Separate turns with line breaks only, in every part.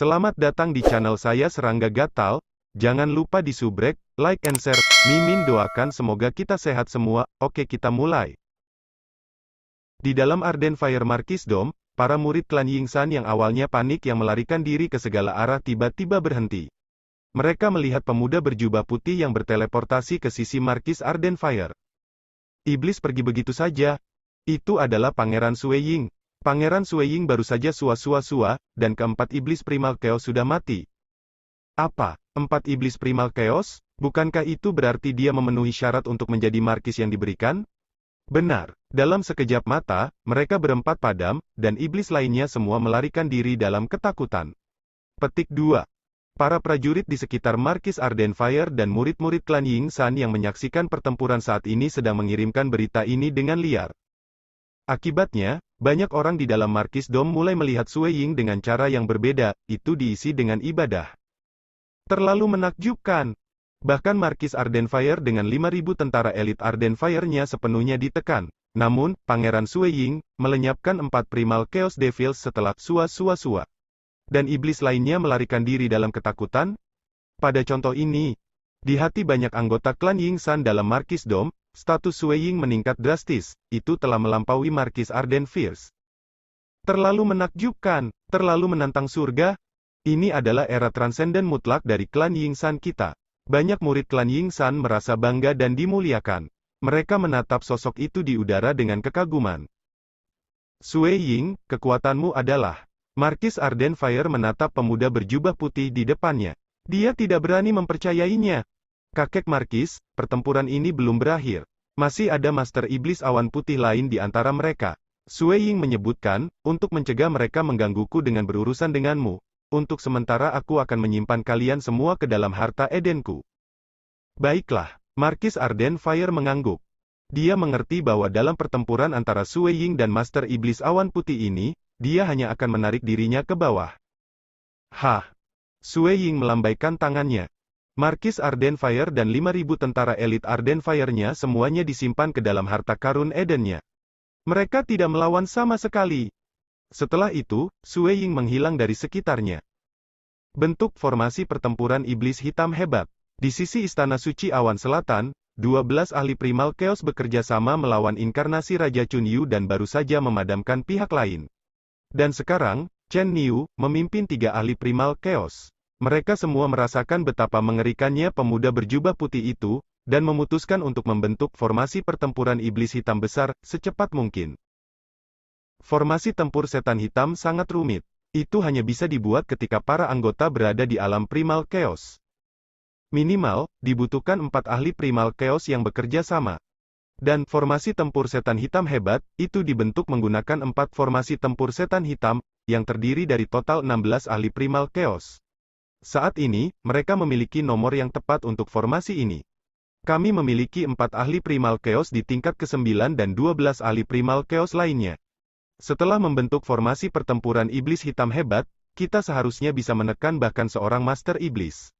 Selamat datang di channel saya Serangga Gatal. Jangan lupa di subrek, like and share. Mimin doakan semoga kita sehat semua. Oke, kita mulai. Di dalam Arden Fire Marquisdom, para murid klan Yingsan yang awalnya panik yang melarikan diri ke segala arah tiba-tiba berhenti. Mereka melihat pemuda berjubah putih yang berteleportasi ke sisi Markis Arden Fire. Iblis pergi begitu saja. Itu adalah Pangeran Sueying. Pangeran Sueying baru saja sua-sua-sua, dan keempat iblis Primal Chaos sudah mati. Apa? 4 iblis Primal Chaos? Bukankah itu berarti dia memenuhi syarat untuk menjadi markis yang diberikan? Benar. Dalam sekejap mata, mereka berempat padam, dan iblis lainnya semua melarikan diri dalam ketakutan. Petik 2. Para prajurit di sekitar Markis Arden Fire dan murid-murid klan Yingsan yang menyaksikan pertempuran saat ini sedang mengirimkan berita ini dengan liar. Akibatnya, banyak orang di dalam Marquisdom mulai melihat Sueying dengan cara yang berbeda, itu diisi dengan ibadah. Terlalu menakjubkan. Bahkan Markis Arden Fire dengan 5.000 tentara elit Arden Fire-nya sepenuhnya ditekan. Namun, Pangeran Sueying melenyapkan 4 Primal Chaos Devils setelah sua-sua-sua. Dan iblis lainnya melarikan diri dalam ketakutan. Pada contoh ini, di hati banyak anggota klan Yingsan dalam Marquisdom, status Sueying meningkat drastis, itu telah melampaui Markis Arden Fierce. Terlalu menakjubkan, terlalu menantang surga. Ini adalah era transenden mutlak dari klan Yingsan kita. Banyak murid klan Yingsan merasa bangga dan dimuliakan. Mereka menatap sosok itu di udara dengan kekaguman. Sueying, kekuatanmu adalah. Markis Arden Fire menatap pemuda berjubah putih di depannya. Dia tidak berani mempercayainya. Kakek Markis, pertempuran ini belum berakhir. Masih ada Master Iblis Awan Putih lain di antara mereka. Sueying menyebutkan, untuk mencegah mereka menggangguku dengan berurusan denganmu. Untuk sementara aku akan menyimpan kalian semua ke dalam harta Edenku. Baiklah, Markis Arden Fire mengangguk. Dia mengerti bahwa dalam pertempuran antara Sueying dan Master Iblis Awan Putih ini, dia hanya akan menarik dirinya ke bawah. Hah! Sueying melambaikan tangannya. Markis Arden Fire dan 5.000 tentara elit Arden Fire-nya semuanya disimpan ke dalam harta karun Edennya. Mereka tidak melawan sama sekali. Setelah itu, Sueying menghilang dari sekitarnya. Bentuk formasi pertempuran iblis hitam hebat. Di sisi Istana Suci Awan Selatan, 12 ahli Primal Chaos bekerja sama melawan inkarnasi Raja Chunyu dan baru saja memadamkan pihak lain. Dan sekarang, Chen Niu memimpin 3 ahli Primal Chaos. Mereka semua merasakan betapa mengerikannya pemuda berjubah putih itu, dan memutuskan untuk membentuk formasi pertempuran iblis hitam besar, secepat mungkin. Formasi tempur setan hitam sangat rumit. Itu hanya bisa dibuat ketika para anggota berada di alam Primal Chaos. Minimal, dibutuhkan 4 ahli Primal Chaos yang bekerja sama. Dan, formasi tempur setan hitam hebat, itu dibentuk menggunakan 4 formasi tempur setan hitam, yang terdiri dari total 16 ahli Primal Chaos. Saat ini, mereka memiliki nomor yang tepat untuk formasi ini. Kami memiliki 4 ahli Primal Chaos di tingkat ke-9 dan 12 ahli Primal Chaos lainnya. Setelah membentuk formasi pertempuran iblis hitam hebat, kita seharusnya bisa menekan bahkan seorang Master Iblis.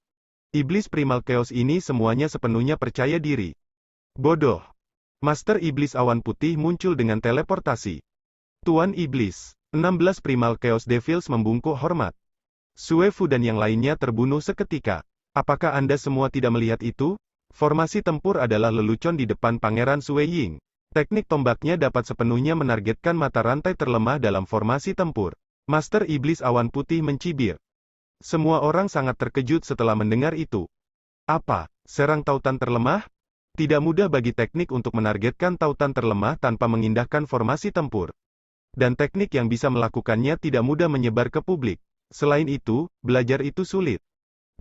Iblis Primal Chaos ini semuanya sepenuhnya percaya diri. Bodoh. Master Iblis Awan Putih muncul dengan teleportasi. Tuan Iblis, 16 Primal Chaos Devils membungkuk hormat. Suefu dan yang lainnya terbunuh seketika. Apakah Anda semua tidak melihat itu? Formasi tempur adalah lelucon di depan Pangeran Sueying. Teknik tombaknya dapat sepenuhnya menargetkan mata rantai terlemah dalam formasi tempur. Master Iblis Awan Putih mencibir. Semua orang sangat terkejut setelah mendengar itu. Apa? Serang tautan terlemah? Tidak mudah bagi teknik untuk menargetkan tautan terlemah tanpa mengindahkan formasi tempur. Dan teknik yang bisa melakukannya tidak mudah menyebar ke publik. Selain itu, belajar itu sulit.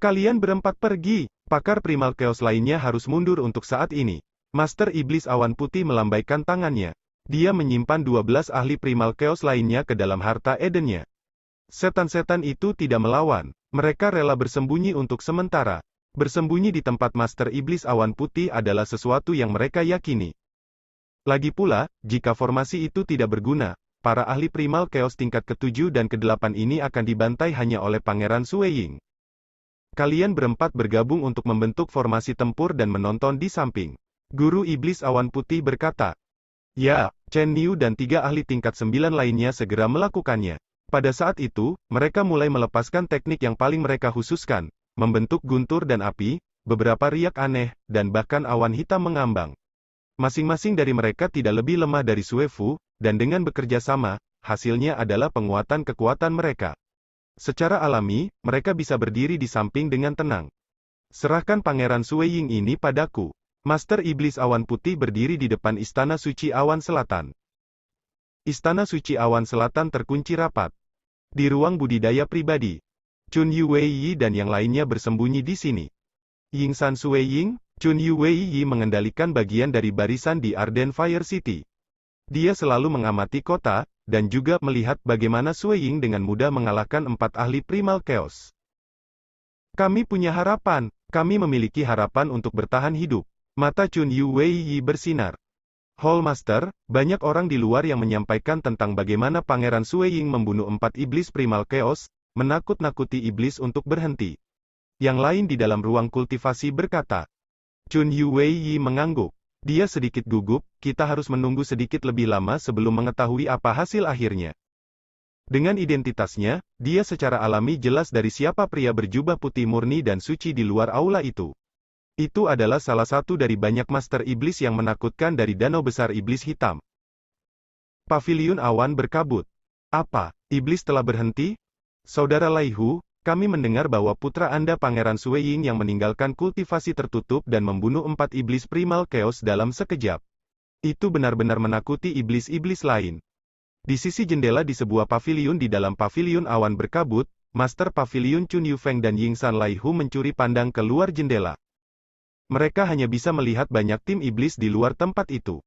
Kalian berempat pergi. Pakar Primal Chaos lainnya harus mundur untuk saat ini. Master Iblis Awan Putih melambaikan tangannya. Dia menyimpan 12 ahli Primal Chaos lainnya ke dalam harta Edennya. Setan-setan itu tidak melawan. Mereka rela bersembunyi untuk sementara. Bersembunyi di tempat Master Iblis Awan Putih adalah sesuatu yang mereka yakini. Lagi pula, jika formasi itu tidak berguna, para ahli Primal Chaos tingkat ke-7 dan ke-8 ini akan dibantai hanya oleh Pangeran Sueying. Kalian berempat bergabung untuk membentuk formasi tempur dan menonton di samping. Guru Iblis Awan Putih berkata. Ya, Chen Niu dan 3 ahli tingkat 9 lainnya segera melakukannya. Pada saat itu, mereka mulai melepaskan teknik yang paling mereka khususkan, membentuk guntur dan api, beberapa riak aneh, dan bahkan awan hitam mengambang. Masing-masing dari mereka tidak lebih lemah dari Suefu, dan dengan bekerja sama, hasilnya adalah penguatan kekuatan mereka. Secara alami, mereka bisa berdiri di samping dengan tenang. Serahkan Pangeran Sueying ini padaku. Master Iblis Awan Putih berdiri di depan Istana Suci Awan Selatan. Istana Suci Awan Selatan terkunci rapat. Di ruang budidaya pribadi, Chun Yuweiyi dan yang lainnya bersembunyi di sini. Yingsan Sueying, Chun Yuweiyi mengendalikan bagian dari barisan di Arden Fire City. Dia selalu mengamati kota, dan juga melihat bagaimana Sueying dengan mudah mengalahkan 4 ahli Primal Chaos. Kami punya harapan, kami memiliki harapan untuk bertahan hidup. Mata Chun Yuweiyi bersinar. Hall Master, banyak orang di luar yang menyampaikan tentang bagaimana Pangeran Sueying membunuh 4 iblis Primal Chaos, menakut-nakuti iblis untuk berhenti. Yang lain di dalam ruang kultivasi berkata. Chun Yuweiyi mengangguk. Dia sedikit gugup, kita harus menunggu sedikit lebih lama sebelum mengetahui apa hasil akhirnya. Dengan identitasnya, dia secara alami jelas dari siapa pria berjubah putih murni dan suci di luar aula itu. Itu adalah salah satu dari banyak master iblis yang menakutkan dari danau besar iblis hitam. Paviliun awan berkabut. Apa, iblis telah berhenti? Saudara Laihu, kami mendengar bahwa putra Anda Pangeran Sueying yang meninggalkan kultivasi tertutup dan membunuh 4 iblis Primal Chaos dalam sekejap. Itu benar-benar menakuti iblis-iblis lain. Di sisi jendela di sebuah paviliun di dalam paviliun awan berkabut, Master Paviliun Chun Yufeng dan Yingsan Laihu mencuri pandang ke luar jendela. Mereka hanya bisa melihat banyak tim iblis di luar tempat itu.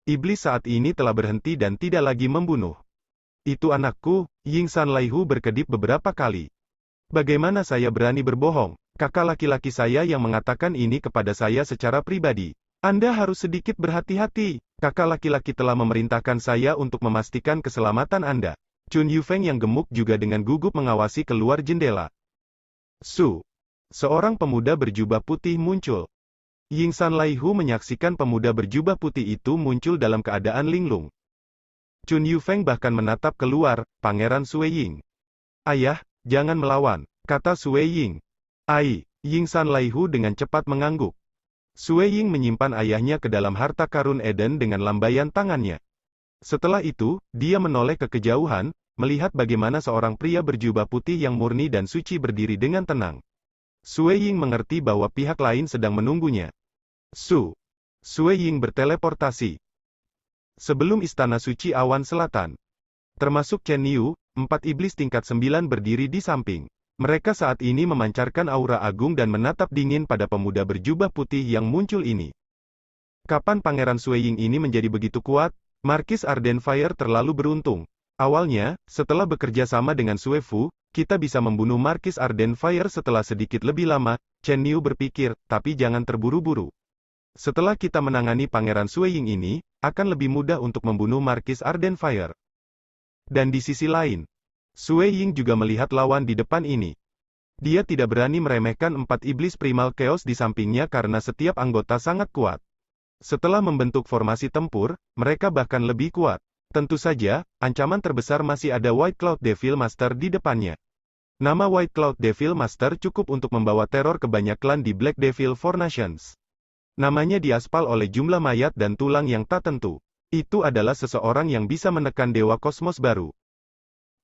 Iblis saat ini telah berhenti dan tidak lagi membunuh. Itu anakku, Yingsan Laihu berkedip beberapa kali. Bagaimana saya berani berbohong? Kakak laki-laki saya yang mengatakan ini kepada saya secara pribadi. Anda harus sedikit berhati-hati. Kakak laki-laki telah memerintahkan saya untuk memastikan keselamatan Anda. Chun Yufeng yang gemuk juga dengan gugup mengawasi keluar jendela. Seorang pemuda berjubah putih muncul. Yingsan Laihu menyaksikan pemuda berjubah putih itu muncul dalam keadaan linglung. Chun Yufeng bahkan menatap keluar, Pangeran Sueying. Ayah, jangan melawan, kata Sueying. Yingsan Laihu dengan cepat mengangguk. Sueying menyimpan ayahnya ke dalam harta karun Eden dengan lambaian tangannya. Setelah itu, dia menoleh ke kejauhan, melihat bagaimana seorang pria berjubah putih yang murni dan suci berdiri dengan tenang. Sueying mengerti bahwa pihak lain sedang menunggunya. Sueying berteleportasi. Sebelum Istana Suci Awan Selatan, termasuk Chen Yu, 4 iblis tingkat 9 berdiri di samping. Mereka saat ini memancarkan aura agung dan menatap dingin pada pemuda berjubah putih yang muncul ini. Kapan Pangeran Sueying ini menjadi begitu kuat? Markis Arden Fire terlalu beruntung. Awalnya, setelah bekerja sama dengan Suefu, kita bisa membunuh Markis Arden Fire setelah sedikit lebih lama, Chen Yu berpikir, tapi jangan terburu-buru. Setelah kita menangani Pangeran Sueying ini, akan lebih mudah untuk membunuh Markis Arden Fire. Dan di sisi lain, Sueying juga melihat lawan di depan ini. Dia tidak berani meremehkan 4 iblis Primal Chaos di sampingnya karena setiap anggota sangat kuat. Setelah membentuk formasi tempur, mereka bahkan lebih kuat. Tentu saja, ancaman terbesar masih ada White Cloud Devil Master di depannya. Nama White Cloud Devil Master cukup untuk membawa teror ke banyak klan di Black Devil Four Nations. Namanya diaspal oleh jumlah mayat dan tulang yang tak tentu. Itu adalah seseorang yang bisa menekan Dewa Kosmos baru.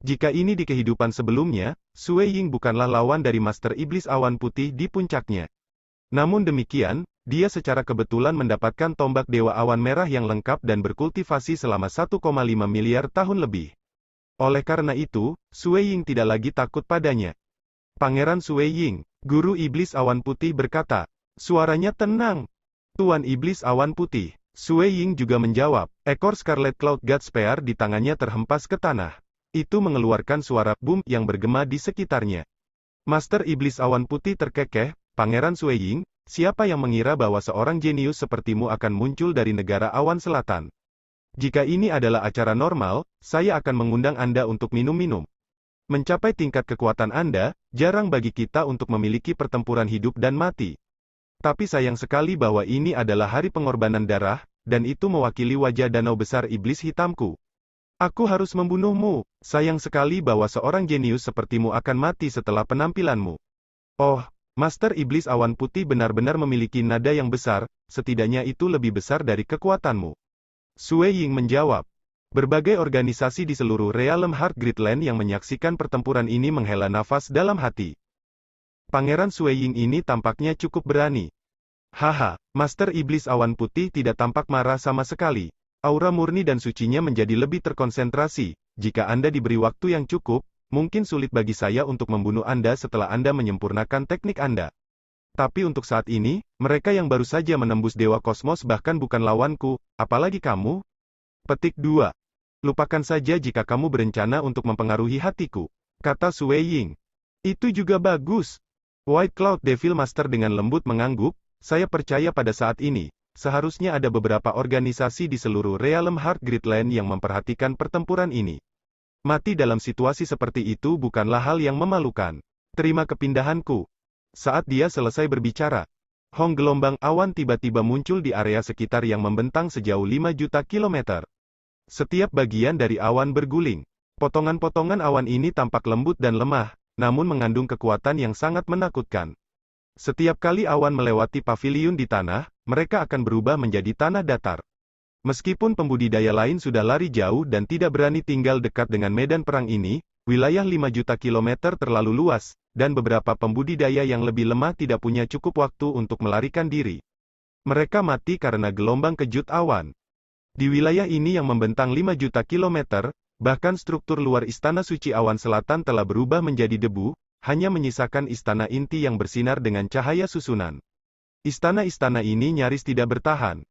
Jika ini di kehidupan sebelumnya, Sueying bukanlah lawan dari Master Iblis Awan Putih di puncaknya. Namun demikian, dia secara kebetulan mendapatkan tombak Dewa Awan Merah yang lengkap dan berkultivasi selama 1,5 miliar tahun lebih. Oleh karena itu, Sueying tidak lagi takut padanya. Pangeran Sueying, Guru Iblis Awan Putih berkata. Suaranya tenang. Tuan Iblis Awan Putih. Sueying juga menjawab. Ekor Scarlet Cloud God Spear di tangannya terhempas ke tanah. Itu mengeluarkan suara boom yang bergema di sekitarnya. Master Iblis Awan Putih terkekeh, Pangeran Sueying, siapa yang mengira bahwa seorang jenius sepertimu akan muncul dari negara awan selatan? Jika ini adalah acara normal, saya akan mengundang Anda untuk minum-minum. Mencapai tingkat kekuatan Anda, jarang bagi kita untuk memiliki pertempuran hidup dan mati. Tapi sayang sekali bahwa ini adalah hari pengorbanan darah, dan itu mewakili wajah danau besar iblis hitamku. Aku harus membunuhmu. Sayang sekali bahwa seorang jenius sepertimu akan mati setelah penampilanmu. Oh, Master Iblis Awan Putih benar-benar memiliki nada yang besar, setidaknya itu lebih besar dari kekuatanmu. Sui Ying menjawab. Berbagai organisasi di seluruh Realm Heart Gridland yang menyaksikan pertempuran ini menghela nafas dalam hati. Pangeran Sui Ying ini tampaknya cukup berani. Haha, Master Iblis Awan Putih tidak tampak marah sama sekali. Aura murni dan sucinya menjadi lebih terkonsentrasi. Jika Anda diberi waktu yang cukup, mungkin sulit bagi saya untuk membunuh Anda setelah Anda menyempurnakan teknik Anda. Tapi untuk saat ini, mereka yang baru saja menembus Dewa Kosmos bahkan bukan lawanku, apalagi kamu? Petik 2. Lupakan saja jika kamu berencana untuk mempengaruhi hatiku, kata Sui Ying. Itu juga bagus. White Cloud Devil Master dengan lembut mengangguk, saya percaya pada saat ini, seharusnya ada beberapa organisasi di seluruh Realm Heart Gridland yang memperhatikan pertempuran ini. Mati dalam situasi seperti itu bukanlah hal yang memalukan. Terima kepindahanku. Saat dia selesai berbicara, Hong gelombang awan tiba-tiba muncul di area sekitar yang membentang sejauh 5 juta kilometer. Setiap bagian dari awan berguling. Potongan-potongan awan ini tampak lembut dan lemah, namun mengandung kekuatan yang sangat menakutkan. Setiap kali awan melewati paviliun di tanah, mereka akan berubah menjadi tanah datar. Meskipun pembudidaya lain sudah lari jauh dan tidak berani tinggal dekat dengan medan perang ini, wilayah 5 juta kilometer terlalu luas, dan beberapa pembudidaya yang lebih lemah tidak punya cukup waktu untuk melarikan diri. Mereka mati karena gelombang kejut awan. Di wilayah ini yang membentang 5 juta kilometer, bahkan struktur luar Istana Suci Awan Selatan telah berubah menjadi debu, hanya menyisakan istana inti yang bersinar dengan cahaya susunan. Istana-istana ini nyaris tidak bertahan.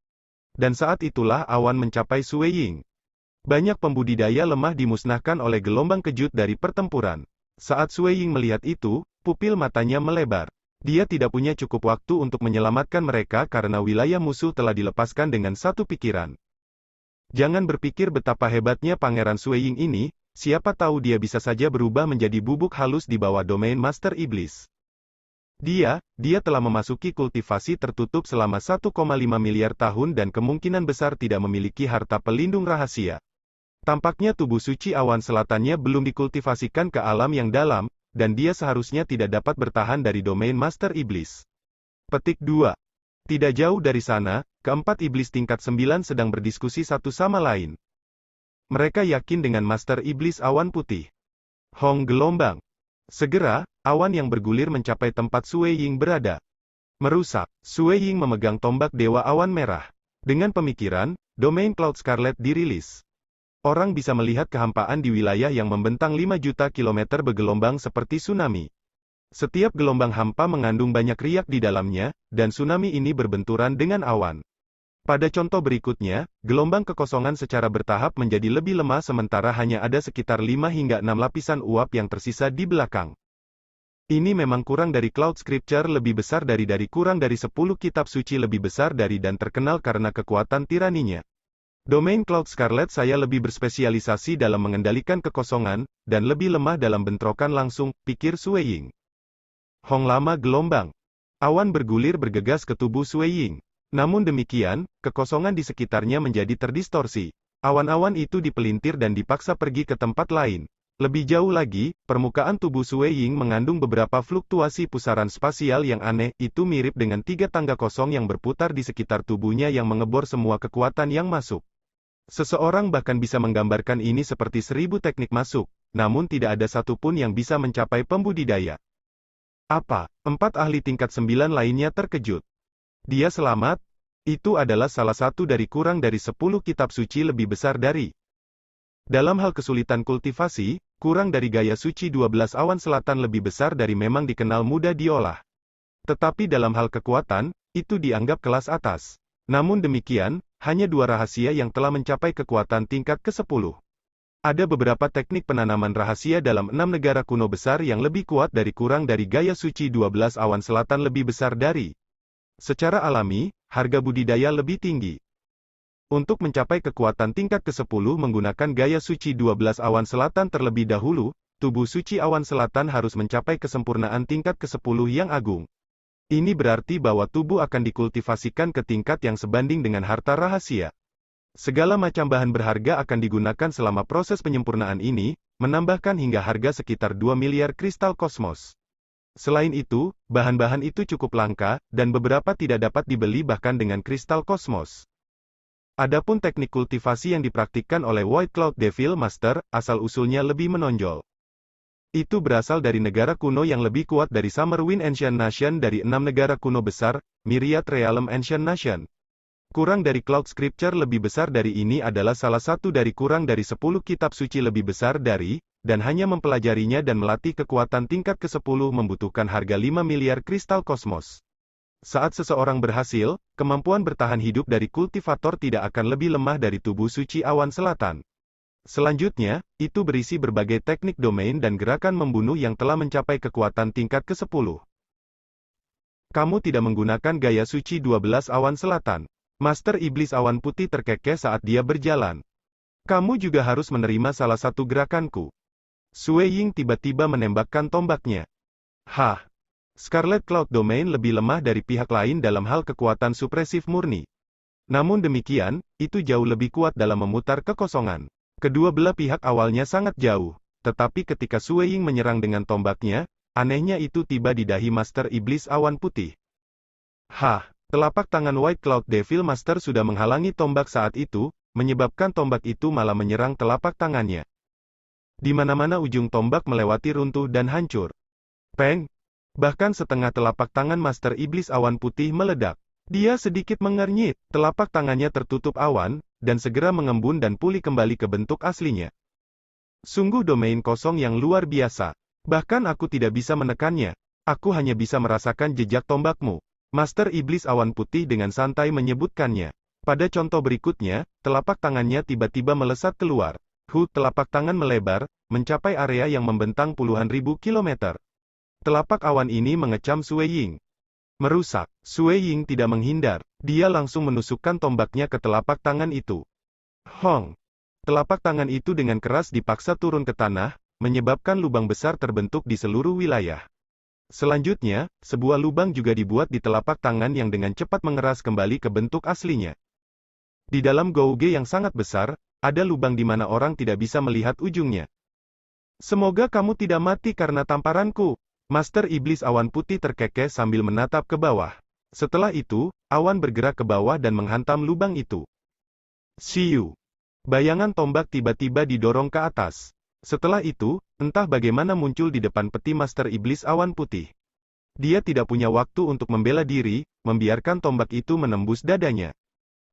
Dan saat itulah awan mencapai Sui Ying. Banyak pembudidaya lemah dimusnahkan oleh gelombang kejut dari pertempuran. Saat Sui Ying melihat itu, pupil matanya melebar. Dia tidak punya cukup waktu untuk menyelamatkan mereka karena wilayah musuh telah dilepaskan dengan satu pikiran. Jangan berpikir betapa hebatnya Pangeran Sui Ying ini, siapa tahu dia bisa saja berubah menjadi bubuk halus di bawah domain Master Iblis. Dia telah memasuki kultivasi tertutup selama 1,5 miliar tahun dan kemungkinan besar tidak memiliki harta pelindung rahasia. Tampaknya tubuh suci awan selatannya belum dikultivasikan ke alam yang dalam, dan dia seharusnya tidak dapat bertahan dari domain Master Iblis. Petik 2. Tidak jauh dari sana, keempat iblis tingkat 9 sedang berdiskusi satu sama lain. Mereka yakin dengan Master Iblis Awan Putih. Hong gelombang. Segera, awan yang bergulir mencapai tempat Sui Ying berada. Merusak. Sui Ying memegang tombak Dewa Awan Merah. Dengan pemikiran, domain Cloud Scarlet dirilis. Orang bisa melihat kehampaan di wilayah yang membentang 5 juta kilometer bergelombang seperti tsunami. Setiap gelombang hampa mengandung banyak riak di dalamnya, dan tsunami ini berbenturan dengan awan. Pada contoh berikutnya, gelombang kekosongan secara bertahap menjadi lebih lemah sementara hanya ada sekitar 5 hingga 6 lapisan uap yang tersisa di belakang. Ini memang kurang dari Cloud Scripture lebih besar dari kurang dari 10 kitab suci lebih besar dari dan terkenal karena kekuatan tiraninya. Domain Cloud Scarlet saya lebih berspesialisasi dalam mengendalikan kekosongan, dan lebih lemah dalam bentrokan langsung, pikir Sui Ying. Hong lama gelombang. Awan bergulir bergegas ke tubuh Sui Ying. Namun demikian, kekosongan di sekitarnya menjadi terdistorsi. Awan-awan itu dipelintir dan dipaksa pergi ke tempat lain. Lebih jauh lagi, permukaan tubuh Sui Ying mengandung beberapa fluktuasi pusaran spasial yang aneh, itu mirip dengan 3 tangga kosong yang berputar di sekitar tubuhnya yang mengebor semua kekuatan yang masuk. Seseorang bahkan bisa menggambarkan ini seperti 1000 teknik masuk, namun tidak ada satupun yang bisa mencapai pembudidaya. Apa? 4 ahli tingkat 9 lainnya terkejut. Dia selamat? Itu adalah salah satu dari kurang dari 10 kitab suci lebih besar dari. Dalam hal kesulitan kultivasi, kurang dari gaya suci 12 awan selatan lebih besar dari memang dikenal mudah diolah. Tetapi dalam hal kekuatan, itu dianggap kelas atas. Namun demikian, hanya 2 rahasia yang telah mencapai kekuatan tingkat ke-10. Ada beberapa teknik penanaman rahasia dalam 6 negara kuno besar yang lebih kuat dari kurang dari gaya suci 12 awan selatan lebih besar dari. Secara alami, harga budidaya lebih tinggi. Untuk mencapai kekuatan tingkat ke-10 menggunakan gaya suci 12 awan selatan terlebih dahulu, tubuh suci awan selatan harus mencapai kesempurnaan tingkat ke-10 yang agung. Ini berarti bahwa tubuh akan dikultivasikan ke tingkat yang sebanding dengan harta rahasia. Segala macam bahan berharga akan digunakan selama proses penyempurnaan ini, menambahkan hingga harga sekitar 2 miliar kristal kosmos. Selain itu, bahan-bahan itu cukup langka, dan beberapa tidak dapat dibeli bahkan dengan kristal kosmos. Adapun teknik kultivasi yang dipraktikkan oleh White Cloud Devil Master, asal-usulnya lebih menonjol. Itu berasal dari negara kuno yang lebih kuat dari Summerwind Ancient Nation dari 6 negara kuno besar, Myriad Realm Ancient Nation. Kurang dari Cloud Scripture lebih besar dari ini adalah salah satu dari kurang dari 10 kitab suci lebih besar dari, dan hanya mempelajarinya dan melatih kekuatan tingkat ke-10 membutuhkan harga 5 miliar kristal kosmos. Saat seseorang berhasil, kemampuan bertahan hidup dari kultivator tidak akan lebih lemah dari tubuh suci awan selatan. Selanjutnya, itu berisi berbagai teknik domain dan gerakan membunuh yang telah mencapai kekuatan tingkat ke-10. Kamu tidak menggunakan gaya suci 12 awan selatan. Master Iblis Awan Putih terkekeh saat dia berjalan. Kamu juga harus menerima salah satu gerakanku. Sui Ying tiba-tiba menembakkan tombaknya. Hah! Scarlet Cloud Domain lebih lemah dari pihak lain dalam hal kekuatan supresif murni. Namun demikian, itu jauh lebih kuat dalam memutar kekosongan. Kedua belah pihak awalnya sangat jauh, tetapi ketika Sui Ying menyerang dengan tombaknya, anehnya itu tiba di dahi Master Iblis Awan Putih. Hah! Telapak tangan White Cloud Devil Master sudah menghalangi tombak saat itu, menyebabkan tombak itu malah menyerang telapak tangannya. Di mana-mana ujung tombak melewati runtuh dan hancur. Peng! Bahkan setengah telapak tangan Master Iblis Awan Putih meledak. Dia sedikit mengernyit, telapak tangannya tertutup awan, dan segera mengembun dan pulih kembali ke bentuk aslinya. Sungguh domain kosong yang luar biasa. Bahkan aku tidak bisa menekannya. Aku hanya bisa merasakan jejak tombakmu. Master Iblis Awan Putih dengan santai menyebutkannya. Pada contoh berikutnya, telapak tangannya tiba-tiba melesat keluar. Telapak tangan melebar, mencapai area yang membentang puluhan ribu kilometer. Telapak awan ini mengecam Sui Ying. Merusak. Sui Ying tidak menghindar. Dia langsung menusukkan tombaknya ke telapak tangan itu. Hong! Telapak tangan itu dengan keras dipaksa turun ke tanah, menyebabkan lubang besar terbentuk di seluruh wilayah. Selanjutnya, sebuah lubang juga dibuat di telapak tangan yang dengan cepat mengeras kembali ke bentuk aslinya. Di dalam gouge yang sangat besar, ada lubang di mana orang tidak bisa melihat ujungnya. Semoga kamu tidak mati karena tamparanku. Master Iblis Awan Putih terkekeh sambil menatap ke bawah. Setelah itu, awan bergerak ke bawah dan menghantam lubang itu. Shiyu. Bayangan tombak tiba-tiba didorong ke atas. Setelah itu, entah bagaimana muncul di depan peti Master Iblis Awan Putih. Dia tidak punya waktu untuk membela diri, membiarkan tombak itu menembus dadanya.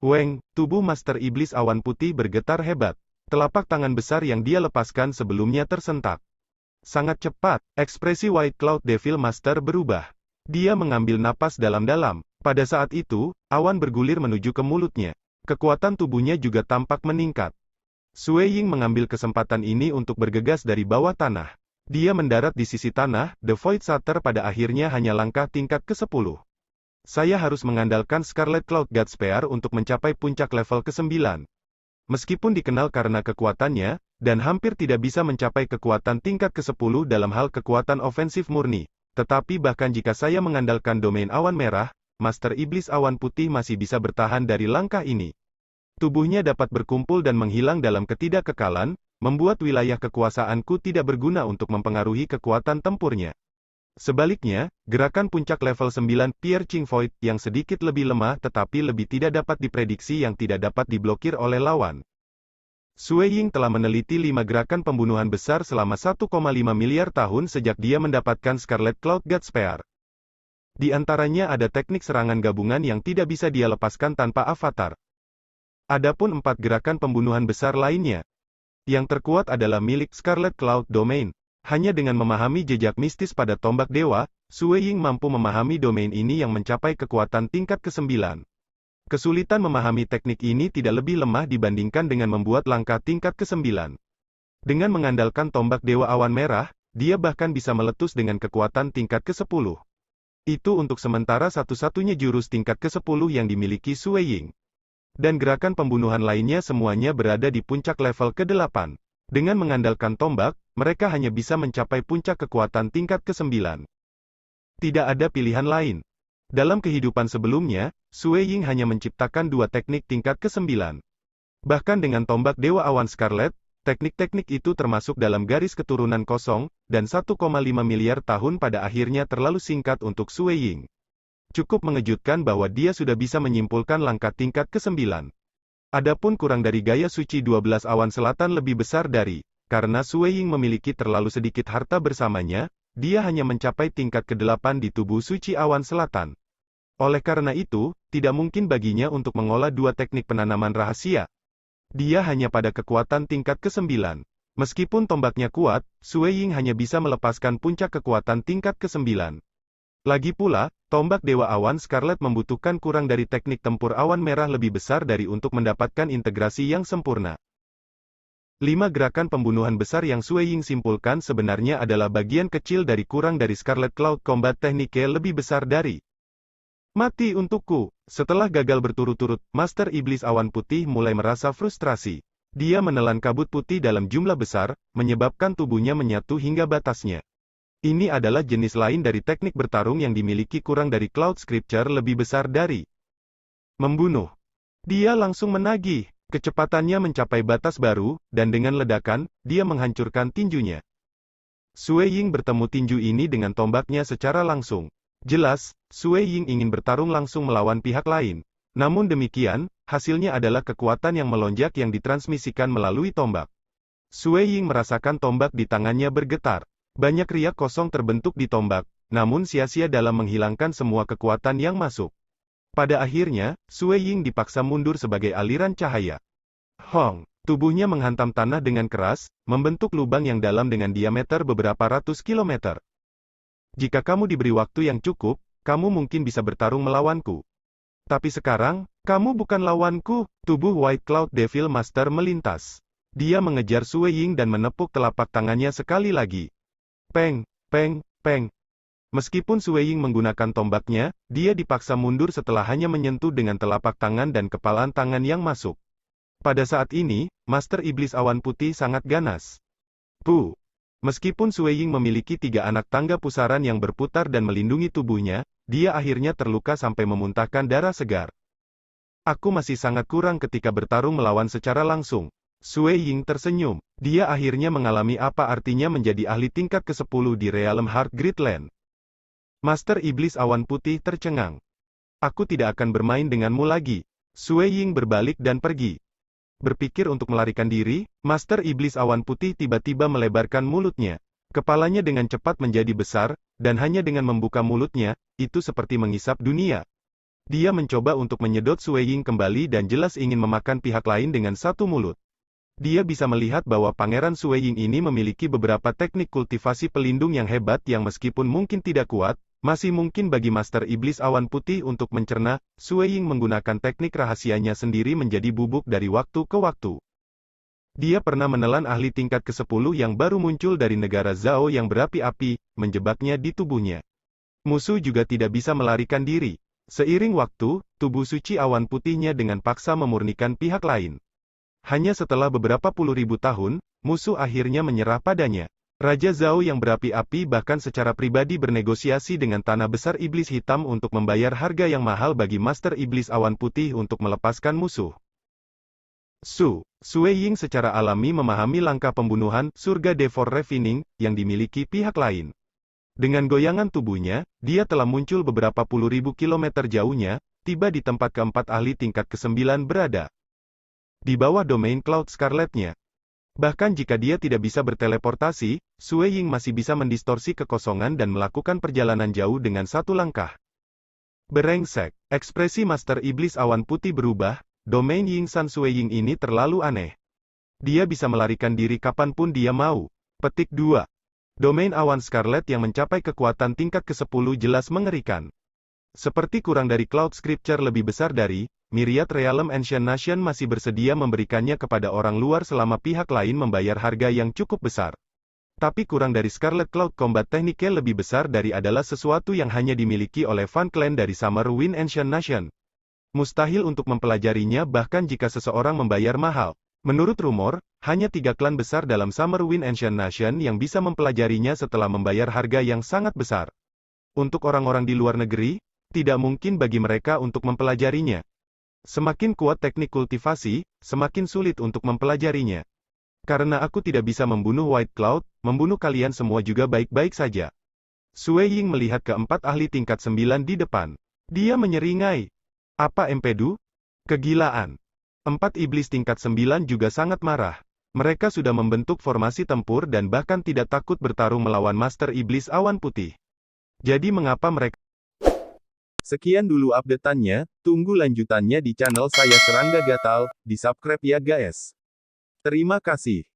Weng, tubuh Master Iblis Awan Putih bergetar hebat. Telapak tangan besar yang dia lepaskan sebelumnya tersentak. Sangat cepat, ekspresi White Cloud Devil Master berubah. Dia mengambil napas dalam-dalam. Pada saat itu, awan bergulir menuju ke mulutnya. Kekuatan tubuhnya juga tampak meningkat. Sui Ying mengambil kesempatan ini untuk bergegas dari bawah tanah. Dia mendarat di sisi tanah, The Void Shatter pada akhirnya hanya langkah tingkat ke-10. Saya harus mengandalkan Scarlet Cloud God Spear untuk mencapai puncak level ke-9. Meskipun dikenal karena kekuatannya, dan hampir tidak bisa mencapai kekuatan tingkat ke-10 dalam hal kekuatan ofensif murni. Tetapi bahkan jika saya mengandalkan domain awan merah, Master Iblis Awan Putih masih bisa bertahan dari langkah ini. Tubuhnya dapat berkumpul dan menghilang dalam ketidakkekalan, membuat wilayah kekuasaanku tidak berguna untuk mempengaruhi kekuatan tempurnya. Sebaliknya, gerakan puncak level 9, Piercing Void, yang sedikit lebih lemah tetapi lebih tidak dapat diprediksi yang tidak dapat diblokir oleh lawan. Sui Ying telah meneliti 5 gerakan pembunuhan besar selama 1,5 miliar tahun sejak dia mendapatkan Scarlet Cloud God Spear. Di antaranya ada teknik serangan gabungan yang tidak bisa dia lepaskan tanpa avatar. Adapun 4 gerakan pembunuhan besar lainnya. Yang terkuat adalah milik Scarlet Cloud Domain. Hanya dengan memahami jejak mistis pada tombak dewa, Sui Ying mampu memahami domain ini yang mencapai kekuatan tingkat ke-9. Kesulitan memahami teknik ini tidak lebih lemah dibandingkan dengan membuat langkah tingkat ke-9. Dengan mengandalkan tombak dewa awan merah, dia bahkan bisa meletus dengan kekuatan tingkat ke-10. Itu untuk sementara satu-satunya jurus tingkat ke-10 yang dimiliki Sui Ying. Dan gerakan pembunuhan lainnya semuanya berada di puncak level ke-8. Dengan mengandalkan tombak, mereka hanya bisa mencapai puncak kekuatan tingkat ke-9. Tidak ada pilihan lain. Dalam kehidupan sebelumnya, Sui Ying hanya menciptakan 2 teknik tingkat ke-9. Bahkan dengan tombak Dewa Awan Scarlet, teknik-teknik itu termasuk dalam garis keturunan kosong, dan 1,5 miliar tahun pada akhirnya terlalu singkat untuk Sue Ying. Cukup mengejutkan bahwa dia sudah bisa menyimpulkan langkah tingkat ke-9. Adapun kurang dari gaya suci 12 awan selatan lebih besar dari, karena Sue Ying memiliki terlalu sedikit harta bersamanya, dia hanya mencapai tingkat ke-8 di tubuh suci awan selatan. Oleh karena itu, tidak mungkin baginya untuk mengolah dua teknik penanaman rahasia. Dia hanya pada kekuatan tingkat ke-9. Meskipun tombaknya kuat, Sue Ying hanya bisa melepaskan puncak kekuatan tingkat ke-9. Lagi pula, tombak Dewa Awan Scarlet membutuhkan kurang dari teknik tempur awan merah lebih besar dari untuk mendapatkan integrasi yang sempurna. 5 gerakan pembunuhan besar yang Sue Ying simpulkan sebenarnya adalah bagian kecil dari kurang dari Scarlet Cloud Combat Technique lebih besar dari. Mati untukku. Setelah gagal berturut-turut, Master Iblis Awan Putih mulai merasa frustrasi. Dia menelan kabut putih dalam jumlah besar, menyebabkan tubuhnya menyatu hingga batasnya. Ini adalah jenis lain dari teknik bertarung yang dimiliki kurang dari Cloud Scripture lebih besar dari membunuh. Dia langsung menagih. Kecepatannya mencapai batas baru, dan dengan ledakan, dia menghancurkan tinjunya. Sue Ying bertemu tinju ini dengan tombaknya secara langsung. Jelas, Sue Ying ingin bertarung langsung melawan pihak lain. Namun demikian, hasilnya adalah kekuatan yang melonjak yang ditransmisikan melalui tombak. Sue Ying merasakan tombak di tangannya bergetar. Banyak riak kosong terbentuk di tombak, namun sia-sia dalam menghilangkan semua kekuatan yang masuk. Pada akhirnya, Sue Ying dipaksa mundur sebagai aliran cahaya. Hong, tubuhnya menghantam tanah dengan keras, membentuk lubang yang dalam dengan diameter beberapa ratus kilometer. Jika kamu diberi waktu yang cukup, kamu mungkin bisa bertarung melawanku. Tapi sekarang, kamu bukan lawanku. Tubuh White Cloud Devil Master melintas. Dia mengejar Sue Ying dan menepuk telapak tangannya sekali lagi. Peng, peng, peng. Meskipun Sue Ying menggunakan tombaknya, dia dipaksa mundur setelah hanya menyentuh dengan telapak tangan dan kepalan tangan yang masuk. Pada saat ini, Master Iblis Awan Putih sangat ganas. Puh. Meskipun Sue Ying memiliki 3 anak tangga pusaran yang berputar dan melindungi tubuhnya, dia akhirnya terluka sampai memuntahkan darah segar. Aku masih sangat kurang ketika bertarung melawan secara langsung. Sue Ying tersenyum. Dia akhirnya mengalami apa artinya menjadi ahli tingkat ke-10 di Realm Heart Gridland. Master Iblis Awan Putih tercengang. Aku tidak akan bermain denganmu lagi. Sue Ying berbalik dan pergi. Berpikir untuk melarikan diri, Master Iblis Awan Putih tiba-tiba melebarkan mulutnya. Kepalanya dengan cepat menjadi besar, dan hanya dengan membuka mulutnya, itu seperti menghisap dunia. Dia mencoba untuk menyedot Sue Ying kembali dan jelas ingin memakan pihak lain dengan satu mulut. Dia bisa melihat bahwa Pangeran Sue Ying ini memiliki beberapa teknik kultivasi pelindung yang hebat yang meskipun mungkin tidak kuat, masih mungkin bagi Master Iblis Awan Putih untuk mencerna. Sue Ying menggunakan teknik rahasianya sendiri menjadi bubuk dari waktu ke waktu. Dia pernah menelan ahli tingkat ke-10 yang baru muncul dari negara Zhao yang berapi-api, menjebaknya di tubuhnya. Musuh juga tidak bisa melarikan diri. Seiring waktu, tubuh suci awan putihnya dengan paksa memurnikan pihak lain. Hanya setelah beberapa puluh ribu tahun, musuh akhirnya menyerah padanya. Raja Zhao yang berapi-api bahkan secara pribadi bernegosiasi dengan Tanah Besar Iblis Hitam untuk membayar harga yang mahal bagi Master Iblis Awan Putih untuk melepaskan musuh. Sue Ying secara alami memahami langkah pembunuhan, surga Devor Refining, yang dimiliki pihak lain. Dengan goyangan tubuhnya, dia telah muncul beberapa puluh ribu kilometer jauhnya, tiba di tempat keempat ahli tingkat ke-9 berada. Di bawah domain Cloud Scarlet-nya. Bahkan jika dia tidak bisa berteleportasi, Sue Ying masih bisa mendistorsi kekosongan dan melakukan perjalanan jauh dengan satu langkah. Berengsek, ekspresi Master Iblis Awan Putih berubah, domain Ying San Sue Ying ini terlalu aneh. Dia bisa melarikan diri kapanpun dia mau. Petik 2. Domain Awan Scarlet yang mencapai kekuatan tingkat ke-10 jelas mengerikan. Seperti kurang dari Cloud Scripture lebih besar dari, Myriad Realm Ancient Nation masih bersedia memberikannya kepada orang luar selama pihak lain membayar harga yang cukup besar. Tapi kurang dari Scarlet Cloud Combat Technique lebih besar dari adalah sesuatu yang hanya dimiliki oleh Fan Clan dari Summer Wind Ancient Nation. Mustahil untuk mempelajarinya bahkan jika seseorang membayar mahal. Menurut rumor, hanya 3 klan besar dalam Summer Wind Ancient Nation yang bisa mempelajarinya setelah membayar harga yang sangat besar. Untuk orang-orang di luar negeri, tidak mungkin bagi mereka untuk mempelajarinya. Semakin kuat teknik kultivasi, semakin sulit untuk mempelajarinya. Karena aku tidak bisa membunuh White Cloud, membunuh kalian semua juga baik-baik saja. Sui Ying melihat keempat ahli tingkat 9 di depan. Dia menyeringai. Apa empedu? Kegilaan. Empat iblis tingkat 9 juga sangat marah. Mereka sudah membentuk formasi tempur dan bahkan tidak takut bertarung melawan Master Iblis Awan Putih. Jadi mengapa mereka... Sekian dulu update-annya, tunggu lanjutannya di channel saya Serangga Gatal, di subscribe ya guys. Terima kasih.